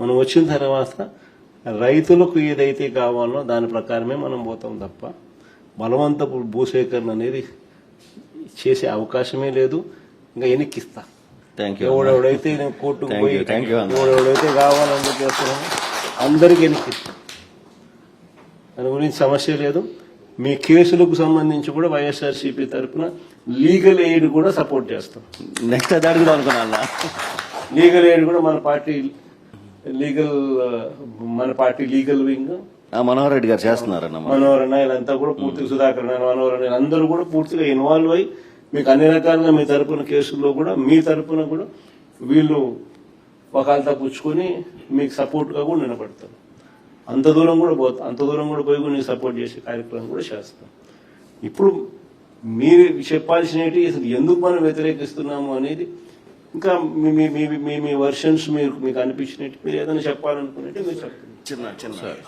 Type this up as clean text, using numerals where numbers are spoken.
మనం వచ్చిన తర్వాత రైతులకు ఏదైతే కావాలో దాని ప్రకారమే మనం పోతాం తప్ప బలవంతపు భూసేకరణ అనేది చేసే అవకాశమే లేదు. ఇంకా ఎన్నికిస్తా ఎవడెవడైతే నేను కోర్టుకు పోయి ఎవడెవడైతే కావాలని చెప్పేస్తున్నాను అందరికీ ఎన్నికిస్తా. దాని గురించి సమస్య లేదు. మీ కేసులకు సంబంధించి కూడా వైఎస్ఆర్సీపీ తరఫున లీగల్ ఎయిడ్ కూడా సపోర్ట్ చేస్తాం. నెక్స్ట్ అది అడుగుదాం అనుకున్నా. లీగల్ ఎయిడ్ కూడా మన party legal wing Manohar Reddy గారు చేస్తున్నారన్న. మనోహర్ అన్న వీళ్ళంతా కూడా పూర్తిగా సుధాకర్ అన్న మనోహర్ అన్న అందరూ కూడా పూర్తిగా ఇన్వాల్వ్ అయ్యి మీకు అన్ని రకాలుగా మీ తరపున కేసుల్లో కూడా మీ తరపున కూడా వీళ్ళు వకాలతా పుచ్చుకొని మీకు సపోర్ట్ గా కూడా నిలబడతారు. అంత దూరం కూడా పోయి కూడా నీకు సపోర్ట్ చేసే కార్యక్రమం కూడా చేస్తాం. ఇప్పుడు మీరు చెప్పాల్సినవి అసలు ఎందుకు మనం వ్యతిరేకిస్తున్నాము అనేది ఇంకా మీ వర్షన్స్ మీకు అనిపించినట్టు మీరు ఏదైనా చెప్పాలనుకున్నట్టు మీరు చెప్పండి. చిన్న